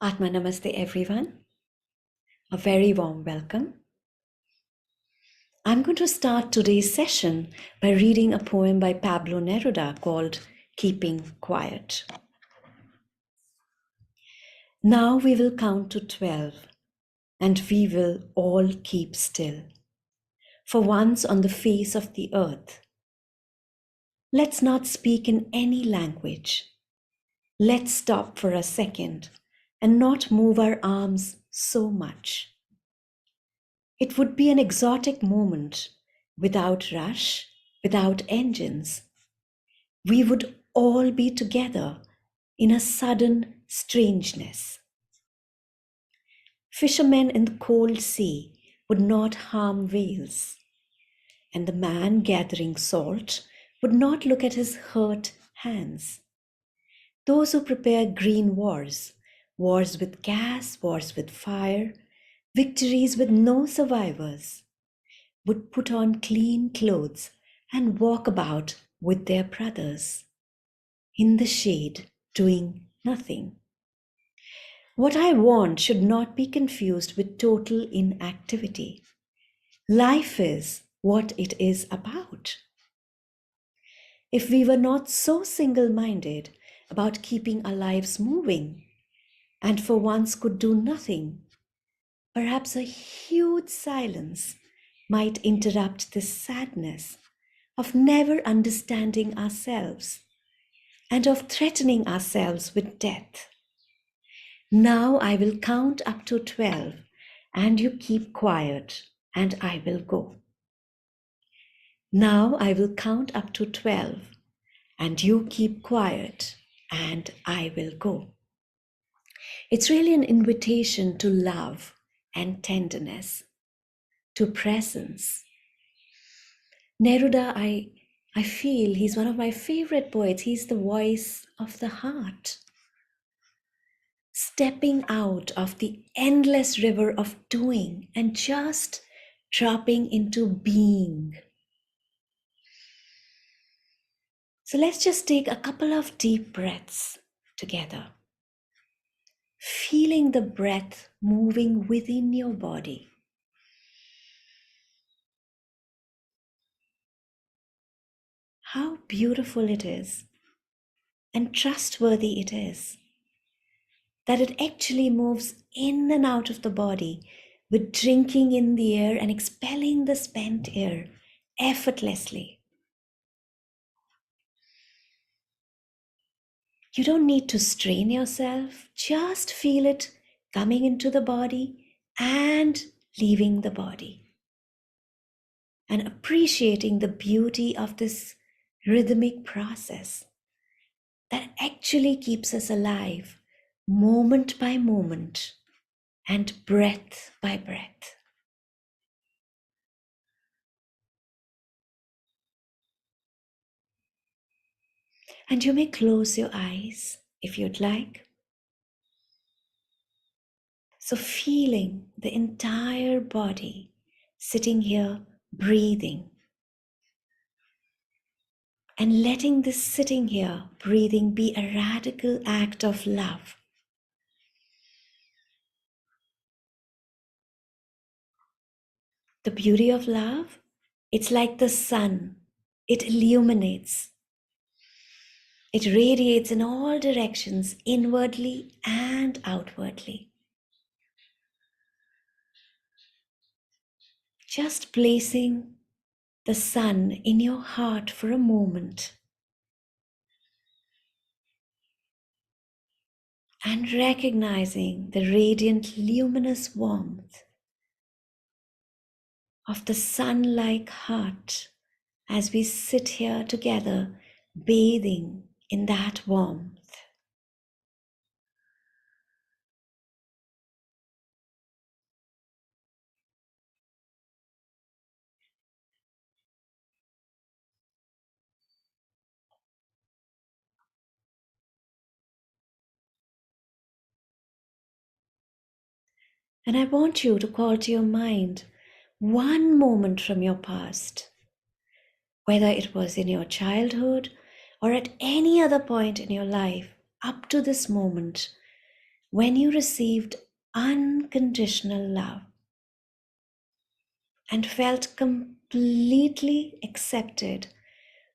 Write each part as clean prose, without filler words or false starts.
Atma Namaste, everyone. A very warm welcome. I'm going to start today's session by reading a poem by Pablo Neruda called Keeping Quiet. Now we will count to 12, and we will all keep still. For once on the face of the earth, let's not speak in any language. Let's stop for a second and not move our arms so much. It would be an exotic moment, without rush, without engines. We would all be together in a sudden strangeness. Fishermen in the cold sea would not harm whales, and the man gathering salt would not look at his hurt hands. Those who prepare green wars, wars with gas, wars with fire, victories with no survivors, would put on clean clothes and walk about with their brothers in the shade doing nothing. What I want should not be confused with total inactivity. Life is what it is about. If we were not so single-minded about keeping our lives moving and for once could do nothing, perhaps a huge silence might interrupt this sadness of never understanding ourselves and of threatening ourselves with death. Now I will count up to 12, and you keep quiet, and I will go. Now I will count up to 12, and you keep quiet, and I will go. It's really an invitation to love and tenderness, to presence. Neruda, I feel he's one of my favorite poets. He's the voice of the heart. Stepping out of the endless river of doing and just dropping into being. So let's just take a couple of deep breaths together. Feeling the breath moving within your body. How beautiful it is and trustworthy it is that it actually moves in and out of the body with drinking in the air and expelling the spent air effortlessly. You don't need to strain yourself, just feel it coming into the body and leaving the body. And appreciating the beauty of this rhythmic process that actually keeps us alive moment by moment and breath by breath. And you may close your eyes if you'd like. So feeling the entire body sitting here breathing and letting this sitting here breathing be a radical act of love. The beauty of love, it's like the sun. It illuminates. It radiates in all directions, inwardly and outwardly. Just placing the sun in your heart for a moment and recognizing the radiant, luminous warmth of the sun-like heart as we sit here together, bathing in that warmth. And I want you to call to your mind one moment from your past, whether it was in your childhood or at any other point in your life up to this moment, when you received unconditional love and felt completely accepted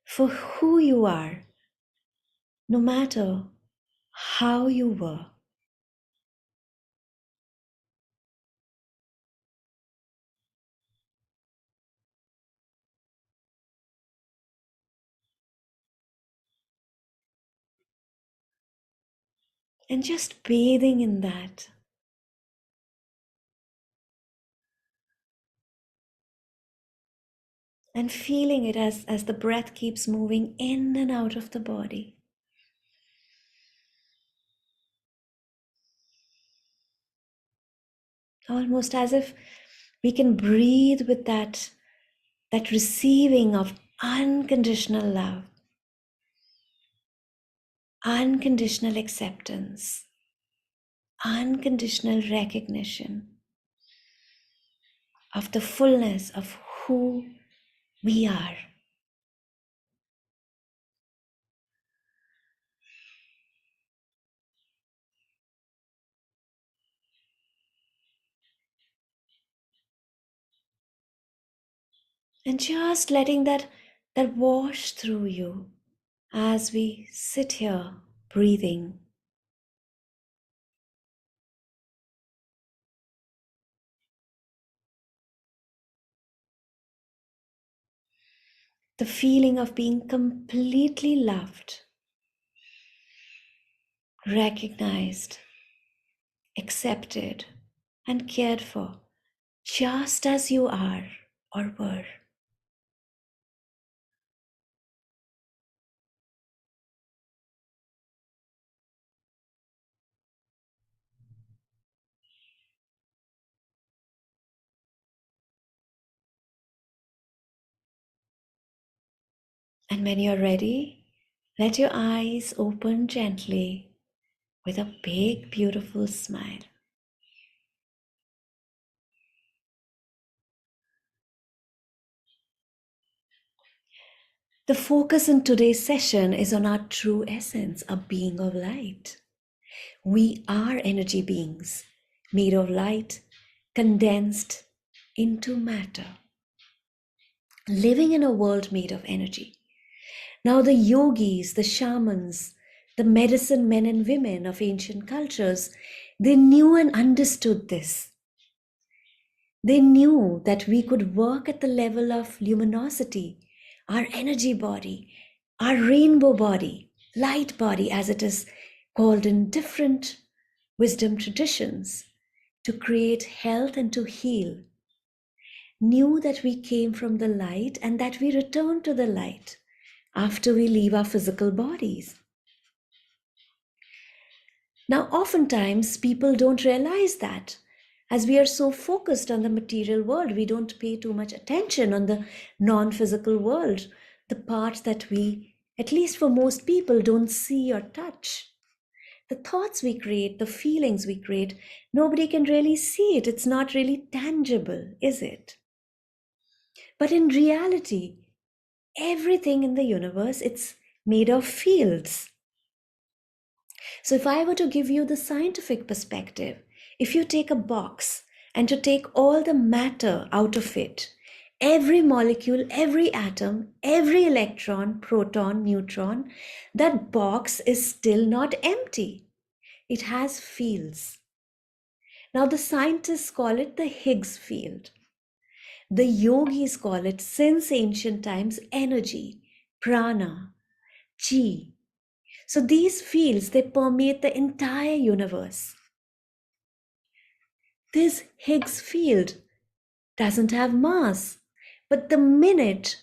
for who you are, no matter how you were. And just bathing in that and feeling it as the breath keeps moving in and out of the body. Almost as if we can breathe with that receiving of unconditional love, unconditional acceptance, unconditional recognition of the fullness of who we are. And just letting that wash through you as we sit here breathing. The feeling of being completely loved, recognized, accepted, and cared for, just as you are or were. And when you're ready, let your eyes open gently with a big, beautiful smile. The focus in today's session is on our true essence, a being of light. We are energy beings made of light, condensed into matter, living in a world made of energy. Now, the yogis, the shamans, the medicine men and women of ancient cultures, they knew and understood this. They knew that we could work at the level of luminosity, our energy body, our rainbow body, light body, as it is called in different wisdom traditions, to create health and to heal. Knew that we came from the light and that we return to the light after we leave our physical bodies. Now, oftentimes people don't realize that. As we are so focused on the material world, we don't pay too much attention on the non physical world, the part that we, at least for most people, don't see or touch. The thoughts we create, the feelings we create, nobody can really see it. It's not really tangible, is it? But in reality, everything in the universe, it's made of fields. So if I were to give you the scientific perspective, if you take a box and to take all the matter out of it, every molecule, every atom, every electron, proton, neutron, that box is still not empty. It has fields. Now the scientists call it the Higgs field. The yogis call it, since ancient times, energy, prana, chi. So these fields, they permeate the entire universe. This Higgs field doesn't have mass, but the minute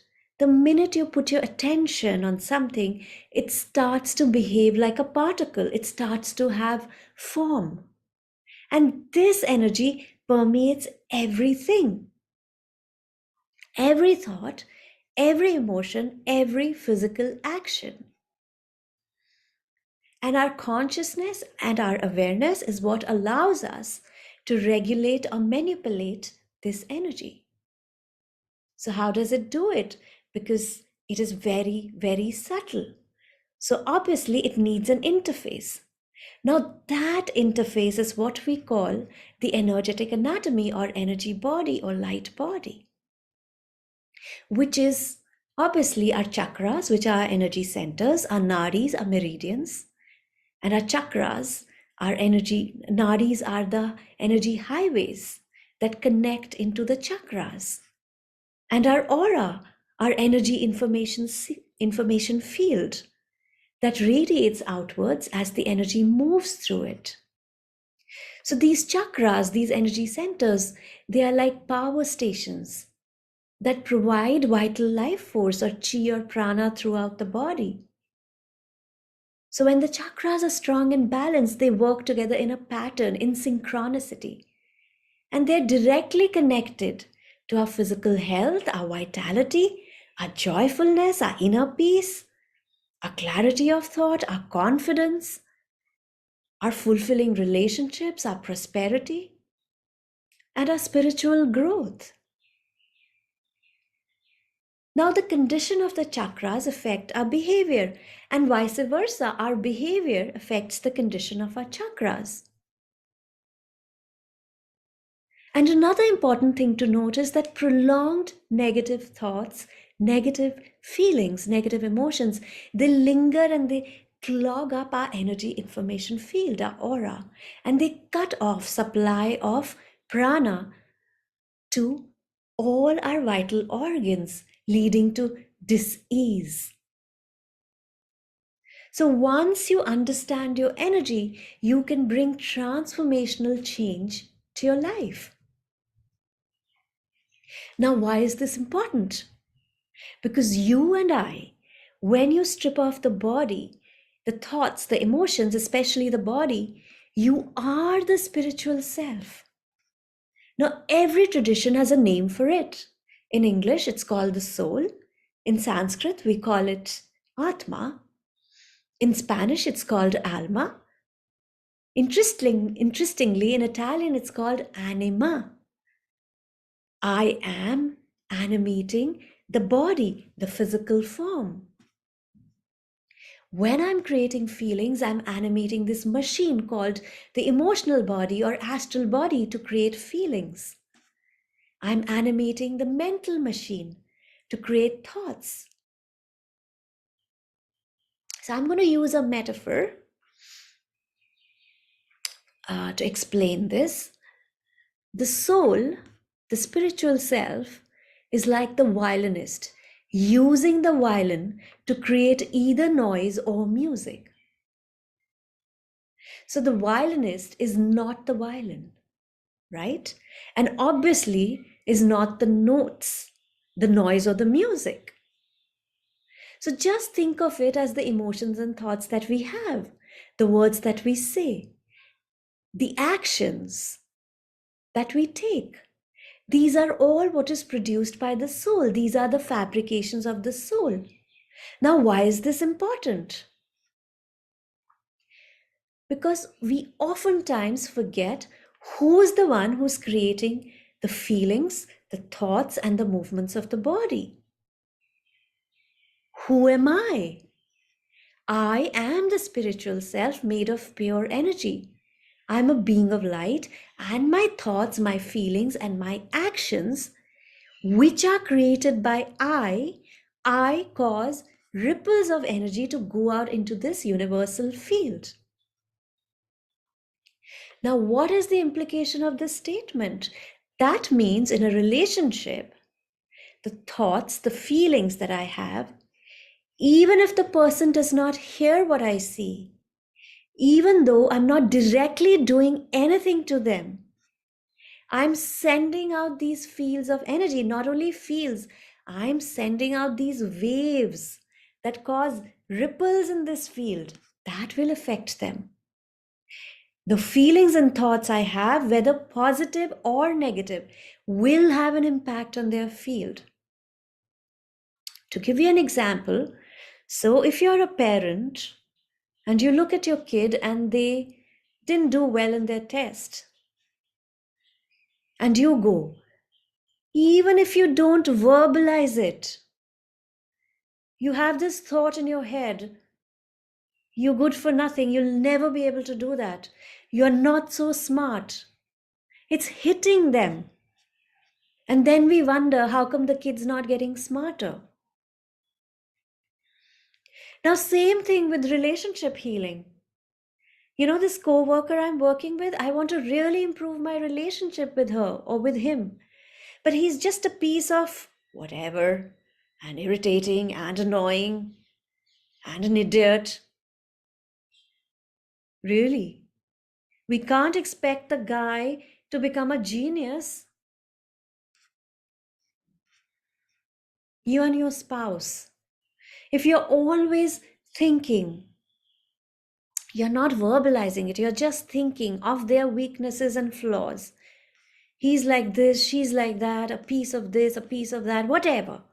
you put your attention on something, it starts to behave like a particle. It starts to have form. And this energy permeates everything. Every thought, every emotion, every physical action. And our consciousness and our awareness is what allows us to regulate or manipulate this energy. So, how does it do it? Because it is very, very subtle. So, obviously, it needs an interface. Now, that interface is what we call the energetic anatomy or energy body or light body, which is obviously our chakras, which are our energy centers, our nadis, our meridians, and our chakras, our energy nadis are the energy highways that connect into the chakras. And our aura, our energy information field that radiates outwards as the energy moves through it. So these chakras, these energy centers, they are like power stations that provide vital life force or chi or prana throughout the body. So when the chakras are strong and balanced, they work together in a pattern, in synchronicity. And they're directly connected to our physical health, our vitality, our joyfulness, our inner peace, our clarity of thought, our confidence, our fulfilling relationships, our prosperity, and our spiritual growth. Now, the condition of the chakras affect our behavior, and vice versa. Our behavior affects the condition of our chakras. And another important thing to note is that prolonged negative thoughts, negative feelings, negative emotions, they linger and they clog up our energy information field, our aura, and they cut off supply of prana to all our vital organs, leading to dis-ease. So once you understand your energy, you can bring transformational change to your life. Now, why is this important? Because you and I, when you strip off the body, the thoughts, the emotions, especially the body, you are the spiritual self. Now, every tradition has a name for it. In English, it's called the soul. In Sanskrit, we call it Atma. In Spanish, it's called alma. Interestingly, in Italian, it's called anima. I am animating the body, the physical form. When I'm creating feelings, I'm animating this machine called the emotional body or astral body to create feelings. I'm animating the mental machine to create thoughts. So I'm going to use a metaphor to explain this. The soul, the spiritual self, is like the violinist using the violin to create either noise or music. So the violinist is not the violin, right? And obviously is not the notes, the noise or the music. So just think of it as the emotions and thoughts that we have, the words that we say, the actions that we take. These are all what is produced by the soul. These are the fabrications of the soul. Now, why is this important? Because we oftentimes forget who's the one who's creating the feelings, the thoughts, and the movements of the body. Who am I? I am the spiritual self made of pure energy. I'm a being of light, and my thoughts, my feelings, and my actions, which are created by I cause ripples of energy to go out into this universal field. Now, what is the implication of this statement? That means in a relationship, the thoughts, the feelings that I have, even if the person does not hear what I see, even though I'm not directly doing anything to them, I'm sending out these fields of energy, not only fields, I'm sending out these waves that cause ripples in this field that will affect them. The feelings and thoughts I have, whether positive or negative, will have an impact on their field. To give you an example, so if you're a parent and you look at your kid and they didn't do well in their test, and you go, even if you don't verbalize it, you have this thought in your head, You're good for nothing. You'll never be able to do that. You're not so smart. It's hitting them. And then we wonder how come the kid's not getting smarter. Now, same thing with relationship healing. This co-worker I'm working with, I want to really improve my relationship with her or with him. But he's just a piece of whatever, and irritating and annoying and an idiot. Really? We can't expect the guy to become a genius. You and your spouse. If you're always thinking, you're not verbalizing it, you're just thinking of their weaknesses and flaws. He's like this, she's like that, a piece of this, a piece of that, whatever.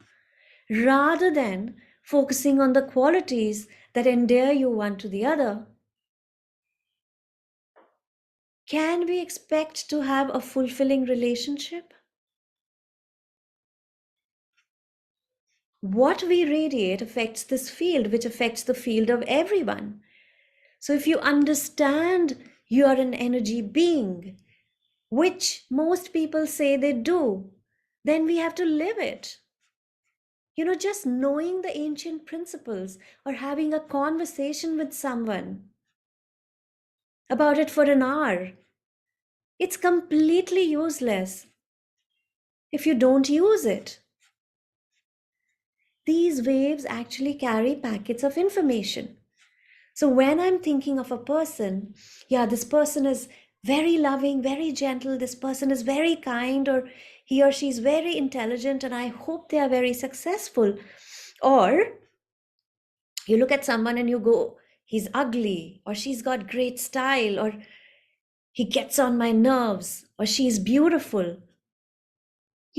Rather than focusing on the qualities that endear you one to the other, can we expect to have a fulfilling relationship? What we radiate affects this field, which affects the field of everyone. So if you understand you are an energy being, which most people say they do, then we have to live it. Just knowing the ancient principles or having a conversation with someone about it for an hour, it's completely useless if you don't use it. These waves actually carry packets of information. So when I'm thinking of a person, yeah, this person is very loving, very gentle, this person is very kind, or he or she is very intelligent, and I hope they are very successful. Or you look at someone and you go, he's ugly, or she's got great style, or he gets on my nerves, or she's beautiful.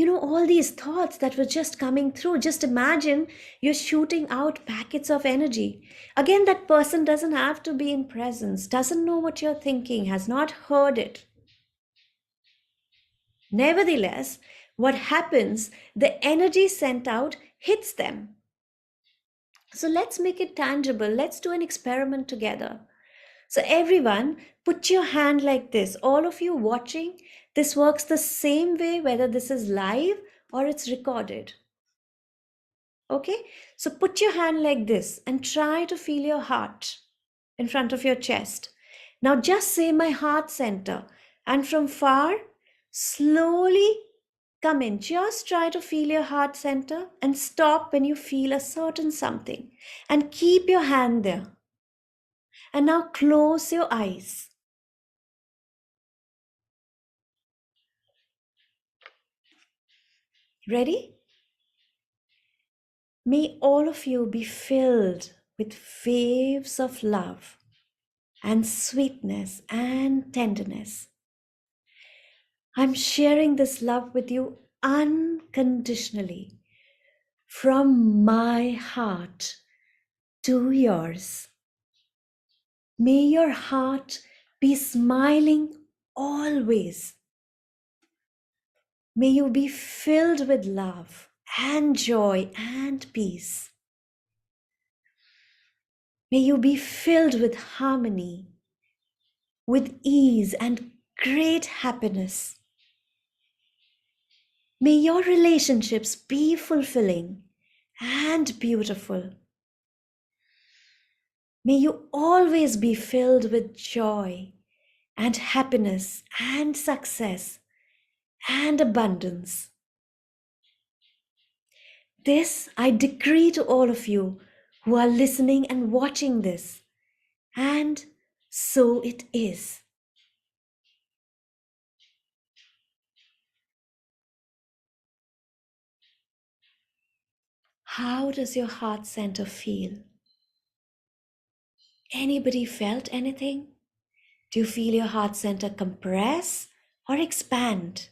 All these thoughts that were just coming through. Just imagine you're shooting out packets of energy. Again, that person doesn't have to be in presence, doesn't know what you're thinking, has not heard it. Nevertheless, what happens, the energy sent out hits them. So let's make it tangible. Let's do an experiment together. So, everyone, put your hand like this. All of you watching, this works the same way whether this is live or it's recorded. Okay, so put your hand like this and try to feel your heart in front of your chest. Now just say my heart center, and from far, slowly come in. Just try to feel your heart center and stop when you feel a certain something and keep your hand there. And now close your eyes. Ready? May all of you be filled with waves of love and sweetness and tenderness. I'm sharing this love with you unconditionally from my heart to yours. May your heart be smiling always. May you be filled with love and joy and peace. May you be filled with harmony, with ease and great happiness. May your relationships be fulfilling and beautiful. May you always be filled with joy and happiness and success and abundance. This I decree to all of you who are listening and watching this. And so it is. How does your heart center feel? Anybody felt anything? Do you feel your heart center compress or expand?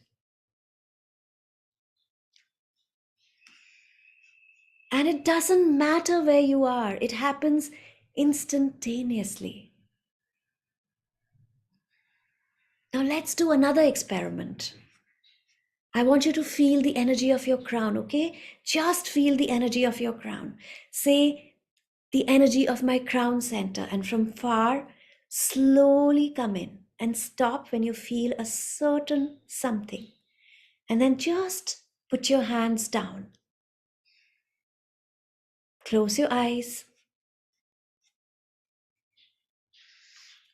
And it doesn't matter where you are, it happens instantaneously. Now let's do another experiment. I want you to feel the energy of your crown, okay? Just feel the energy of your crown. Say, the energy of my crown center, and from far, slowly come in and stop when you feel a certain something. And then just put your hands down. Close your eyes.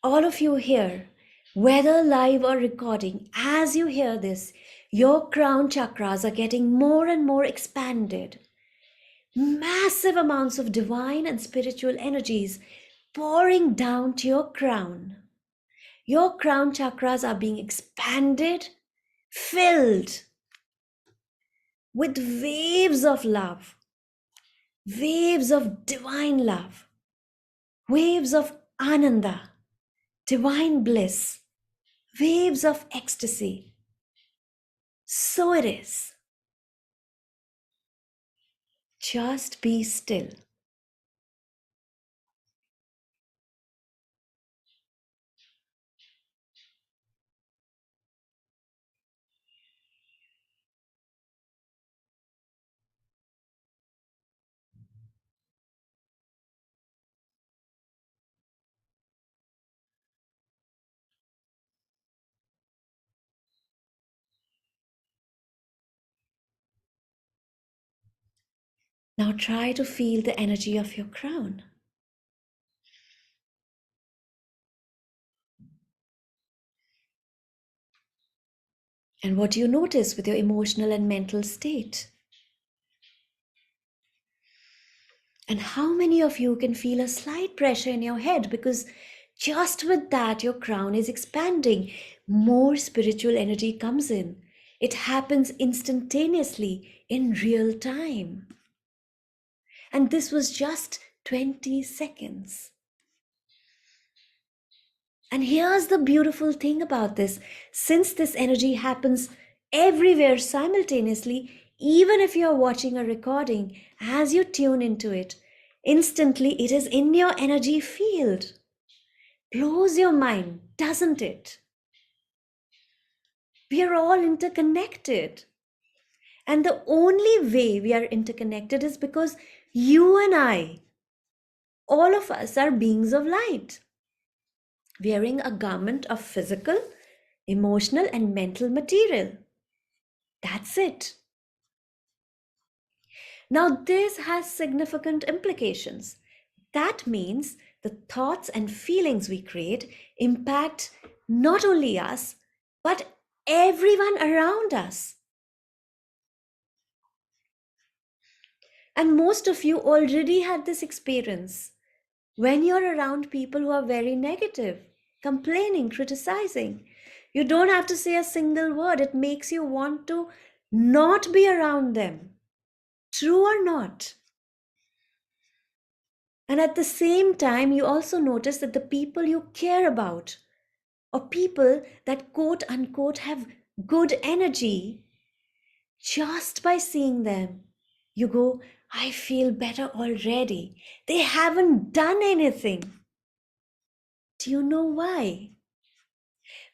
All of you here, whether live or recording, as you hear this, your crown chakras are getting more and more expanded. Massive amounts of divine and spiritual energies pouring down to your crown. Your crown chakras are being expanded, filled with waves of love, waves of divine love, waves of ananda, divine bliss, waves of ecstasy. So it is. Just be still. Now try to feel the energy of your crown. And what do you notice with your emotional and mental state? And how many of you can feel a slight pressure in your head because just with that, your crown is expanding. More spiritual energy comes in. It happens instantaneously in real time. And this was just 20 seconds. And here's the beautiful thing about this: since this energy happens everywhere simultaneously, even if you're watching a recording, as you tune into it, instantly it is in your energy field. Blows your mind, doesn't it? We are all interconnected. And the only way we are interconnected is because you and I, all of us, are beings of light, wearing a garment of physical, emotional, and mental material. That's it. Now, this has significant implications. That means the thoughts and feelings we create impact not only us, but everyone around us. And most of you already had this experience when you're around people who are very negative, complaining, criticizing. You don't have to say a single word, it makes you want to not be around them. True or not? And at the same time, you also notice that the people you care about, or people that quote unquote have good energy, just by seeing them, you go, I feel better already. They haven't done anything. Do you know why?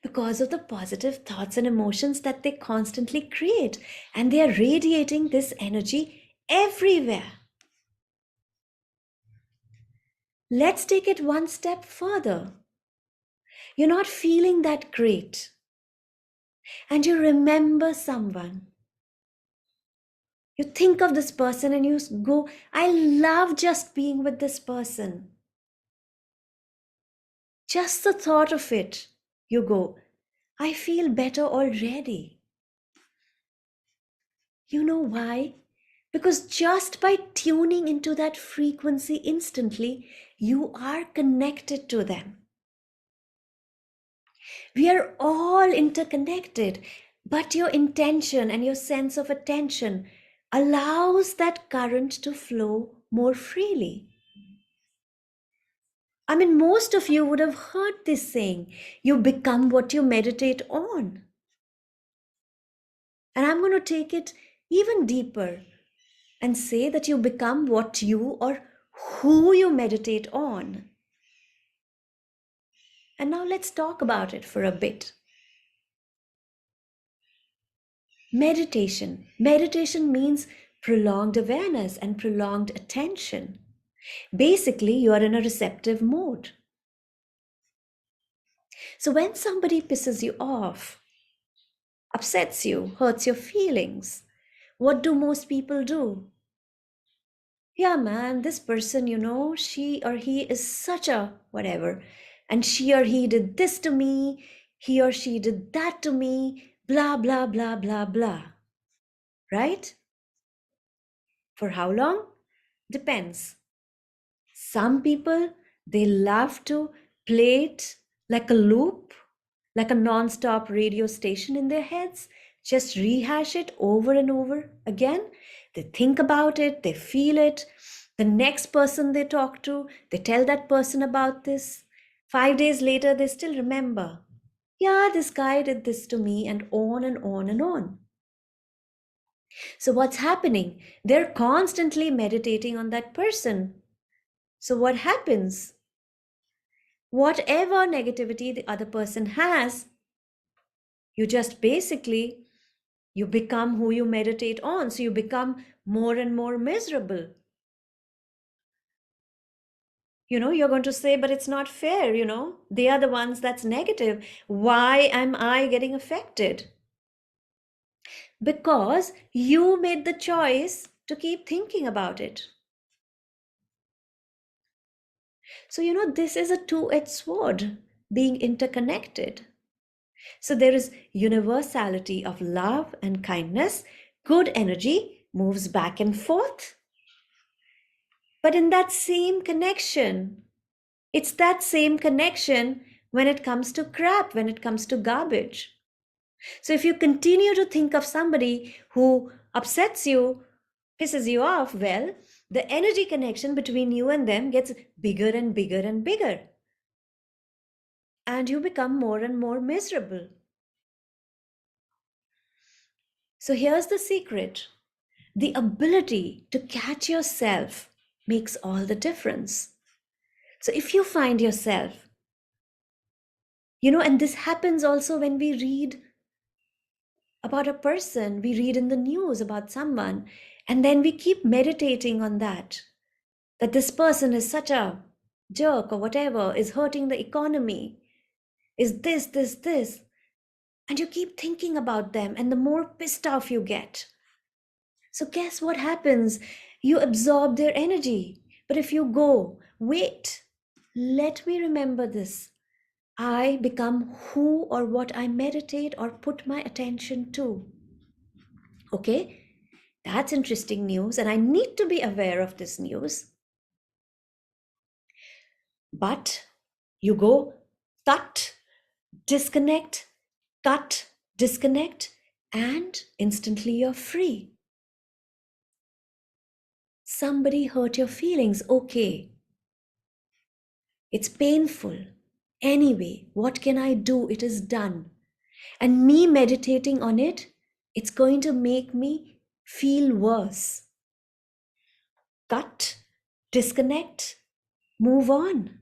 Because of the positive thoughts and emotions that they constantly create, and they are radiating this energy everywhere. Let's take it one step further. You're not feeling that great, and you remember someone. You think of this person and you go, I love just being with this person. Just the thought of it, you go, I feel better already. You know why? Because just by tuning into that frequency instantly, you are connected to them. We are all interconnected, but your intention and your sense of attention allows that current to flow more freely. I mean, most of you would have heard this saying, you become what you meditate on. And I'm going to take it even deeper and say that you become what you or who you meditate on. And now let's talk about it for a bit. Meditation. Meditation means prolonged awareness and prolonged attention. Basically, you are in a receptive mode. So when somebody pisses you off, upsets you, hurts your feelings, what do most people do? Yeah, man, this person, she or he is such a whatever. And she or he did this to me, he or she did that to me, blah, blah, blah, blah, blah. Right? For how long? Depends. Some people, they love to play it like a loop, like a non-stop radio station in their heads, just rehash it over and over again. They think about it, they feel it. The next person they talk to, they tell that person about this. 5 days later, they still remember. Yeah, this guy did this to me, and on and on and on. So, what's happening? They're constantly meditating on that person. So, what happens? Whatever negativity the other person has, you just basically you become who you meditate on, so you become more and more miserable. You're going to say, but it's not fair. They are the ones that's negative. Why am I getting affected? Because you made the choice to keep thinking about it. So this is a two-edged sword, being interconnected. So there is universality of love and kindness. Good energy moves back and forth. But in that same connection, it's that same connection when it comes to crap, when it comes to garbage. So if you continue to think of somebody who upsets you, pisses you off, well, the energy connection between you and them gets bigger and bigger and bigger. And you become more and more miserable. So here's the secret. The ability to catch yourself makes all the difference. So if you find yourself, and this happens also when we read about a person, we read in the news about someone, and then we keep meditating on that this person is such a jerk or whatever, is hurting the economy, is this. And you keep thinking about them, and the more pissed off you get. So, guess what happens? You absorb their energy. But if you go, wait, let me remember this. I become who or what I meditate or put my attention to. Okay, that's interesting news, and I need to be aware of this news. But you go, cut, disconnect, cut, disconnect, and instantly you're free. Somebody hurt your feelings, okay. It's painful. Anyway, what can I do? It is done. And me meditating on it, it's going to make me feel worse. Cut, disconnect, move on.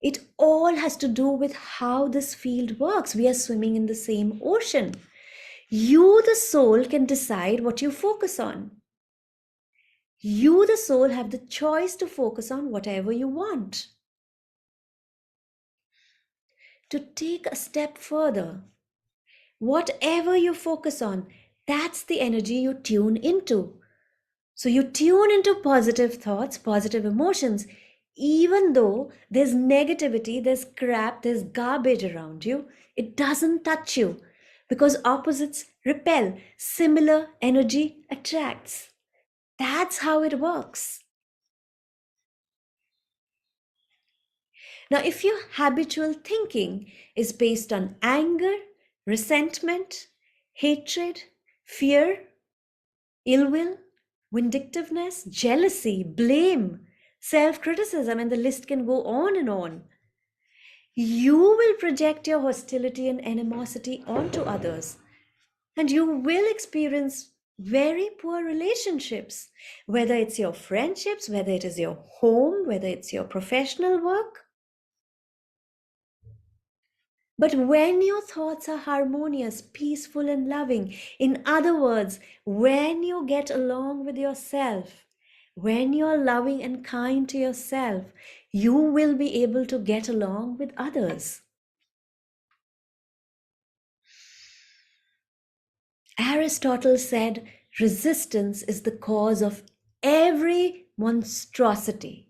It all has to do with how this field works. We are swimming in the same ocean. You, the soul, can decide what you focus on. You, the soul, have the choice to focus on whatever you want. To take a step further, whatever you focus on, that's the energy you tune into. So you tune into positive thoughts, positive emotions, even though there's negativity, there's crap, there's garbage around you, it doesn't touch you because opposites repel, similar energy attracts. That's how it works. Now, if your habitual thinking is based on anger, resentment, hatred, fear, ill will, vindictiveness, jealousy, blame, self criticism, and the list can go on and on, you will project your hostility and animosity onto others, and you will experience very poor relationships, whether it's your friendships, whether it is your home, whether it's your professional work. But when your thoughts are harmonious, peaceful, and loving, in other words, when you get along with yourself, When you're loving and kind to yourself, you will be able to get along with others. Aristotle said resistance is the cause of every monstrosity.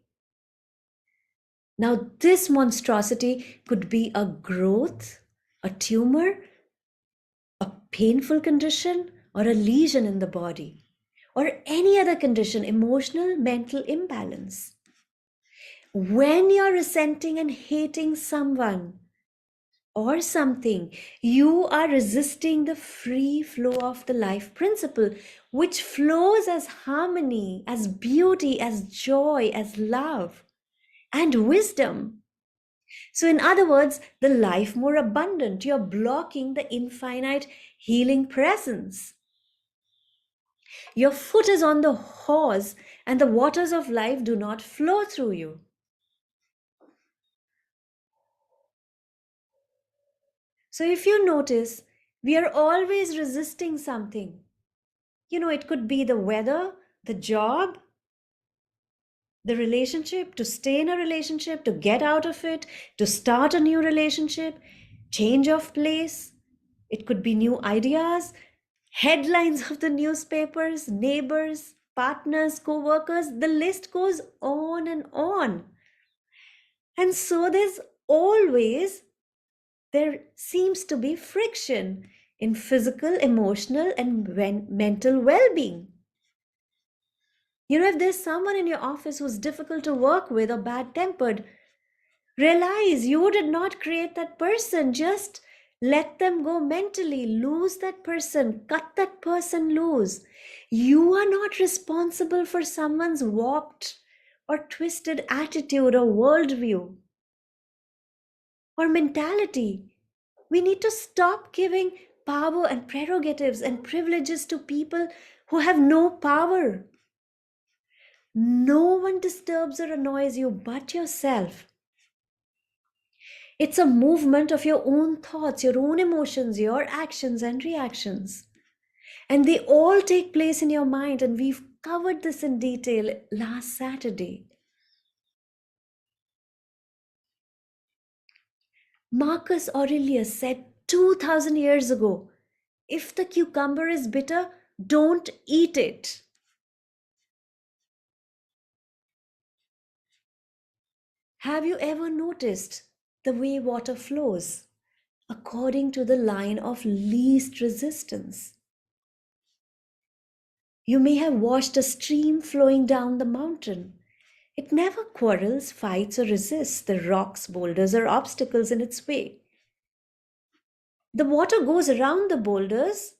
Now, this monstrosity could be a growth, a tumor, a painful condition, or a lesion in the body, or any other condition, emotional, mental imbalance. When you're resenting and hating someone or something, you are resisting the free flow of the life principle, which flows as harmony, as beauty, as joy, as love, and wisdom. So, in other words, the life more abundant. You're blocking the infinite healing presence. Your foot is on the horse, and the waters of life do not flow through you. So, if you notice, we are always resisting something. It could be the weather, the job, the relationship, to stay in a relationship, to get out of it, to start a new relationship, change of place. It could be new ideas, headlines of the newspapers, neighbors, partners, co workers. The list goes on and on. And so there seems to be friction in physical, emotional, and mental well being. If there's someone in your office who's difficult to work with or bad tempered, realize you did not create that person. Just let them go mentally. Lose that person. Cut that person loose. You are not responsible for someone's warped or twisted attitude or worldview or mentality. We need to stop giving power and prerogatives and privileges to people who have no power. No one disturbs or annoys you but yourself. It's a movement of your own thoughts, your own emotions, your actions and reactions. And they all take place in your mind, and we've covered this in detail last Saturday. Marcus Aurelius said 2000 years ago, if the cucumber is bitter, don't eat it. Have you ever noticed the way water flows? According to the line of least resistance. You may have watched a stream flowing down the mountain. It never quarrels, fights, or resists the rocks, boulders, or obstacles in its way. The water goes around the boulders,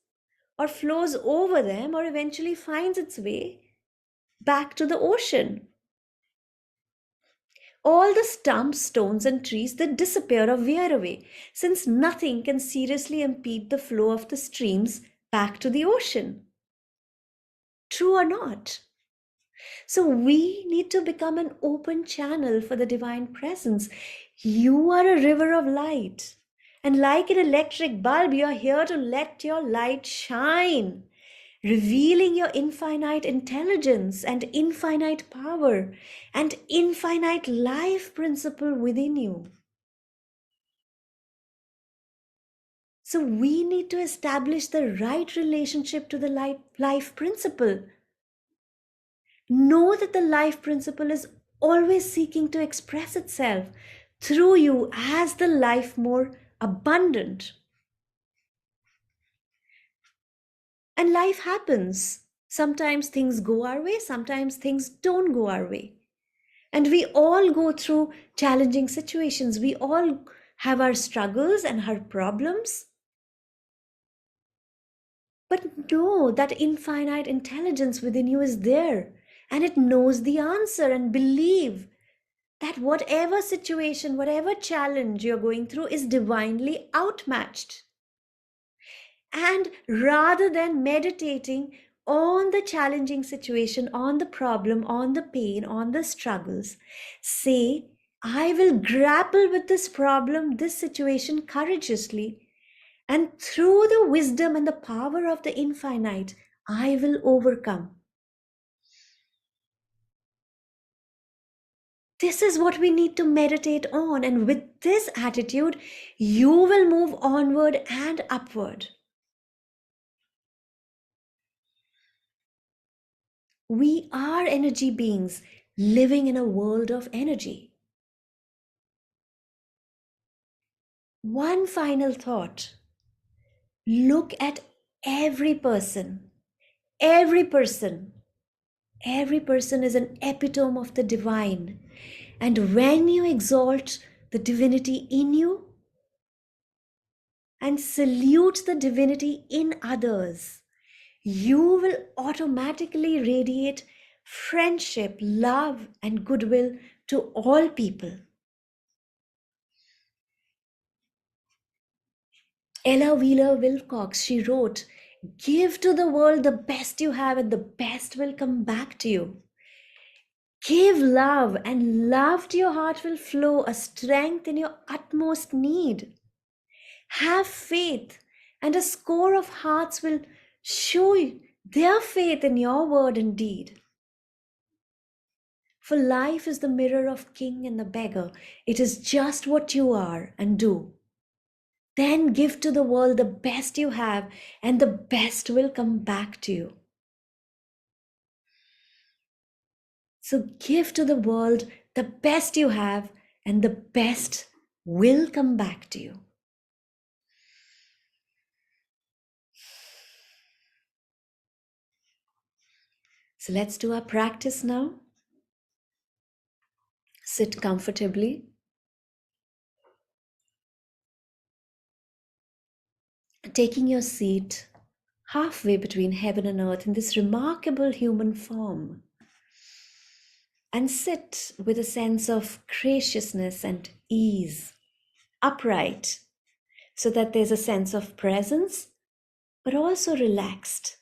or flows over them, or eventually finds its way back to the ocean. All the stumps, stones, and trees that disappear or veer away, since nothing can seriously impede the flow of the streams back to the ocean. True or not? So we need to become an open channel for the divine presence. You are a river of light. And like an electric bulb, you are here to let your light shine, revealing your infinite intelligence and infinite power and infinite life principle within you. So we need to establish the right relationship to the life principle. Know that the life principle is always seeking to express itself through you as the life more abundant. And life happens. Sometimes things go our way, sometimes things don't go our way. And we all go through challenging situations. We all have our struggles and our problems. But know that infinite intelligence within you is there and it knows the answer, and believe that whatever situation, whatever challenge you're going through is divinely outmatched. And rather than meditating on the challenging situation, on the problem, on the pain, on the struggles, say, I will grapple with this problem, this situation courageously, and through the wisdom and the power of the infinite, I will overcome. This is what we need to meditate on. And with this attitude, you will move onward and upward. We are energy beings living in a world of energy. One final thought: look at every person. Every person. Every person is an epitome of the divine. And when you exalt the divinity in you and salute the divinity in others, you will automatically radiate friendship, love, and goodwill to all people. Ella Wheeler Wilcox, she wrote, "Give to the world the best you have, and the best will come back to you. Give love, and love to your heart will flow, a strength in your utmost need. Have faith, and a score of hearts will show their faith in your word and deed. For life is the mirror of king and the beggar. It is just what you are and do. Then give to the world the best you have, and the best will come back to you." So give to the world the best you have, and the best will come back to you. So let's do our practice now. Sit comfortably, taking your seat halfway between heaven and earth in this remarkable human form. And sit with a sense of graciousness and ease, upright, so that there's a sense of presence, but also relaxed.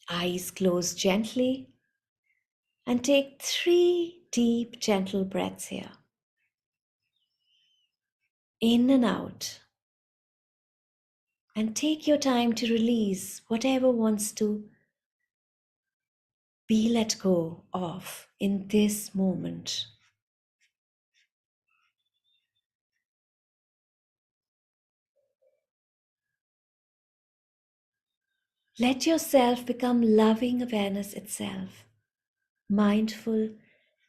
Eyes closed gently, and take 3 deep, gentle breaths here. In and out. And take your time to release whatever wants to be let go of in this moment. Let yourself become loving awareness itself. Mindful,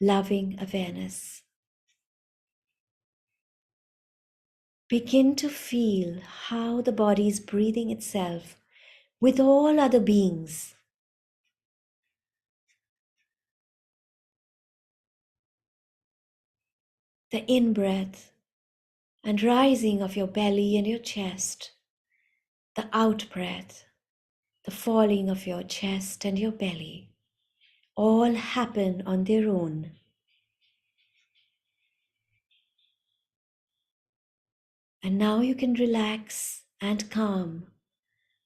loving awareness. Begin to feel how the body is breathing itself with all other beings. The in-breath and rising of your belly and your chest. The out-breath, the falling of your chest and your belly. All happen on their own. And now you can relax and calm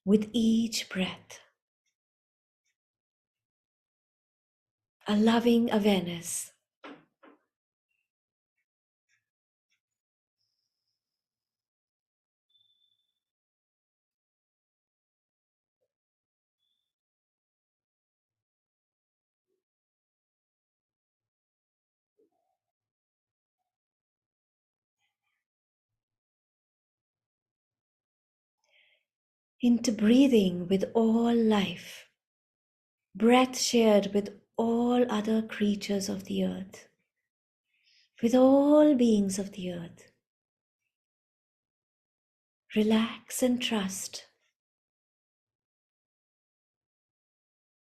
with each breath. A loving awareness. Into breathing with all life. Breath shared with all other creatures of the earth. With all beings of the earth. Relax and trust.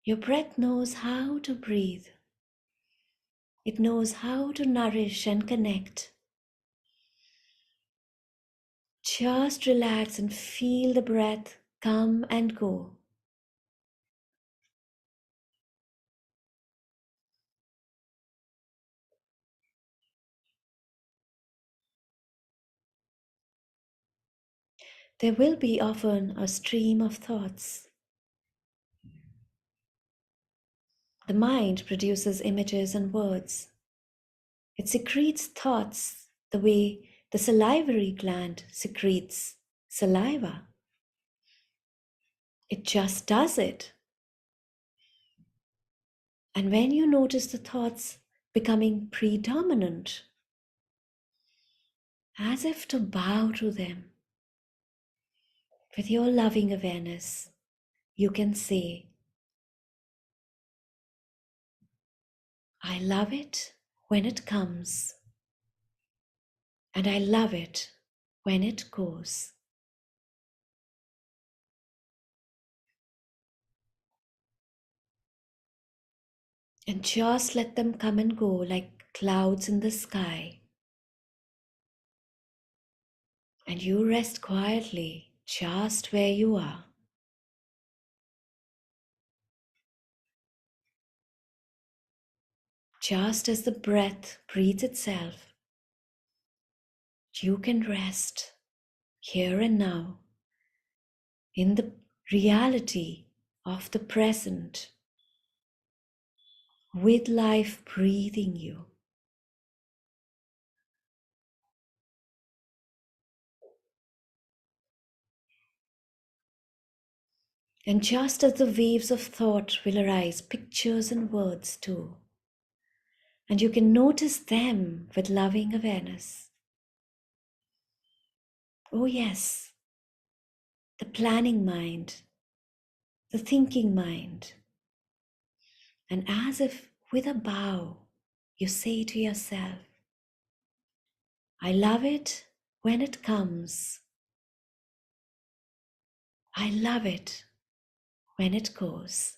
Your breath knows how to breathe. It knows how to nourish and connect. Just relax and feel the breath come and go. There will be often a stream of thoughts. The mind produces images and words. It secretes thoughts the way the salivary gland secretes saliva. It just does it. And when you notice the thoughts becoming predominant, as if to bow to them, with your loving awareness, you can say, I love it when it comes, and I love it when it goes. And just let them come and go like clouds in the sky. And you rest quietly just where you are. Just as the breath breathes itself, you can rest here and now in the reality of the present, with life breathing you. And just as the waves of thought will arise, pictures and words too, and you can notice them with loving awareness. Oh, yes, the planning mind, the thinking mind. And as if with a bow, you say to yourself, I love it when it comes. I love it when it goes.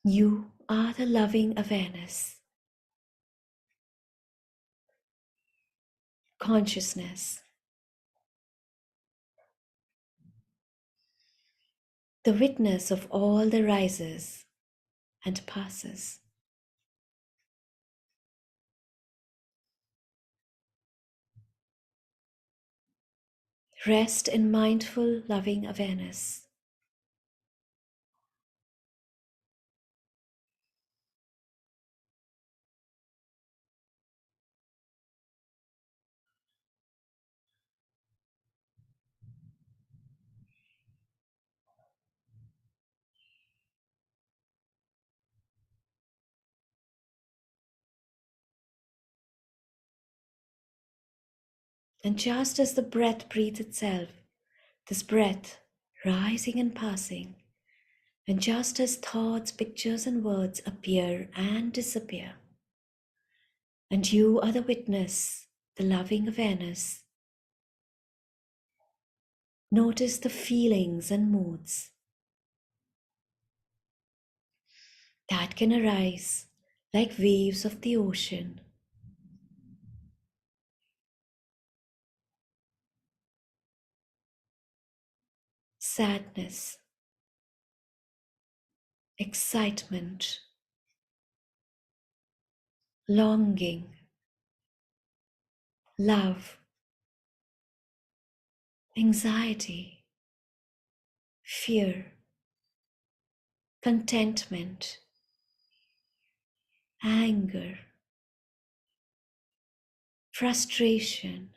You are the loving awareness, consciousness, the witness of all the rises and passes. Rest in mindful, loving awareness. And just as the breath breathes itself, this breath rising and passing, and just as thoughts, pictures, and words appear and disappear, and you are the witness, the loving awareness, notice the feelings and moods that can arise like waves of the ocean. Sadness, excitement, longing, love, anxiety, fear, contentment, anger, frustration,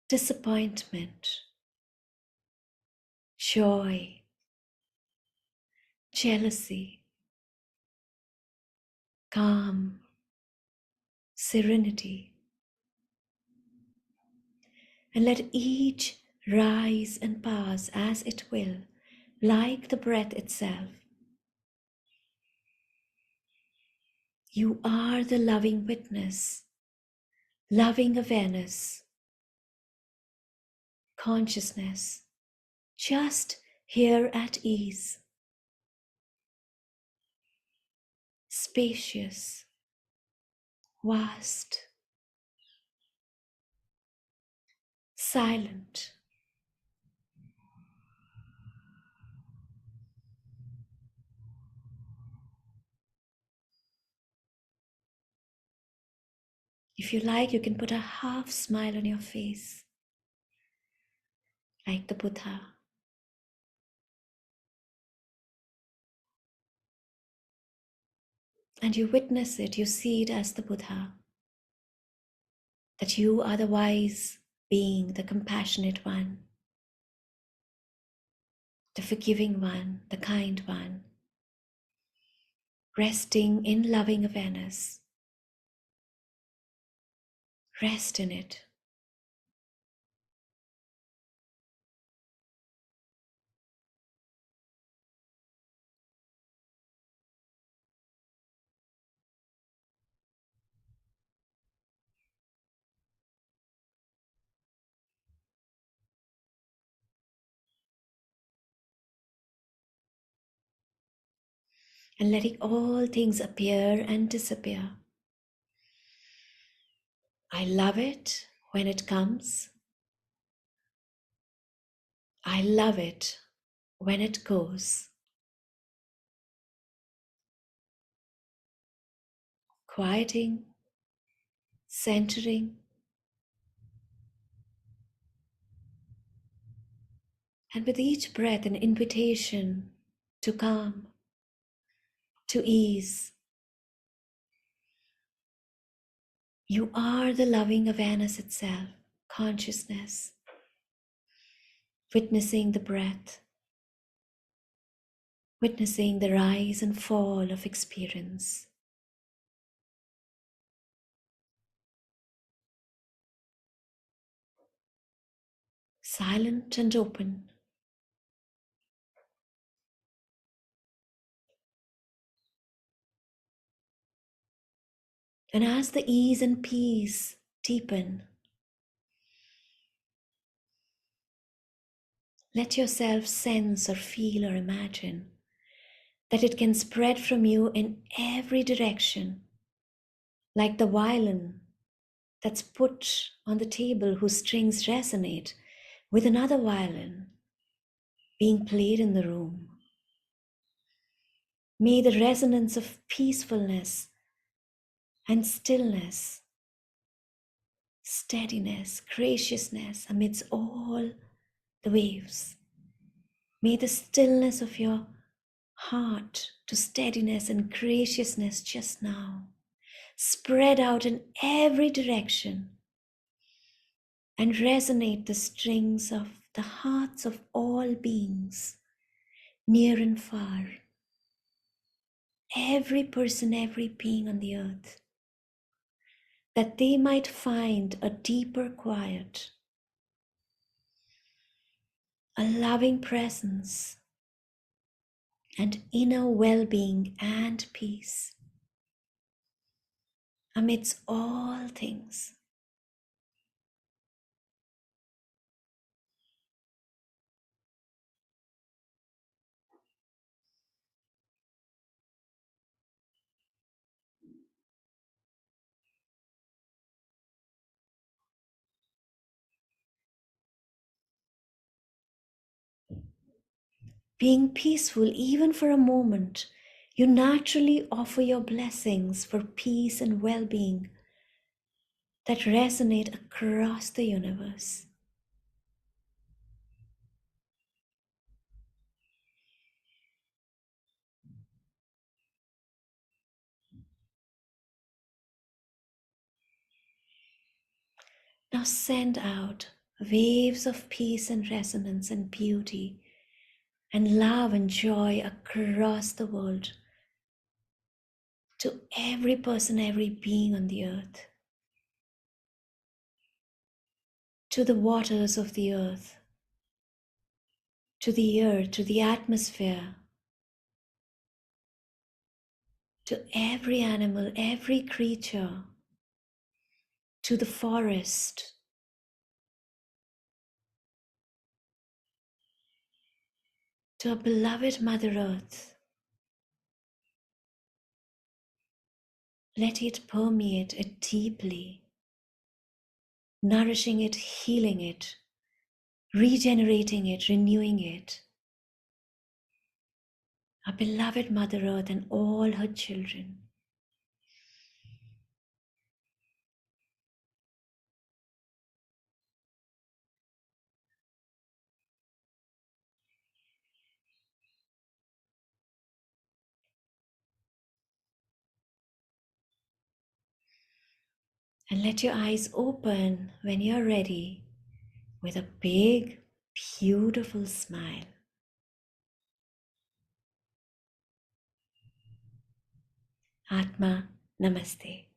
disappointment, joy, jealousy, calm, serenity. And let each rise and pass as it will, like the breath itself. You are the loving witness, loving awareness, consciousness, just here at ease, spacious, vast, silent. If you like, you can put a half smile on your face, like the Buddha. And you witness it, you see it as the Buddha, that you are the wise being, the compassionate one. the forgiving one, the kind one, resting in loving awareness. Rest in it. And letting all things appear and disappear. I love it when it comes. I love it when it goes. Quieting, centering, and with each breath, an invitation to calm, to ease. You are the loving awareness itself, consciousness, witnessing the breath, witnessing the rise and fall of experience. Silent and open. And as the ease and peace deepen, let yourself sense or feel or imagine that it can spread from you in every direction, like the violin that's put on the table whose strings resonate with another violin being played in the room. May the resonance of peacefulness and stillness, steadiness, graciousness amidst all the waves. May the stillness of your heart to steadiness and graciousness just now spread out in every direction and resonate the strings of the hearts of all beings, near and far, every person, every being on the earth, that they might find a deeper quiet, a loving presence, and inner well-being and peace amidst all things. Being peaceful even for a moment, you naturally offer your blessings for peace and well-being that resonate across the universe. Now send out waves of peace and resonance and beauty and love and joy across the world to every person, every being on the earth, to the waters of the earth, to the air, to the atmosphere, to every animal, every creature, to the forest, to our beloved Mother Earth. Let it permeate it deeply, nourishing it, healing it, regenerating it, renewing it. Our beloved Mother Earth and all her children. And let your eyes open when you're ready with a big, beautiful smile. Atma Namaste.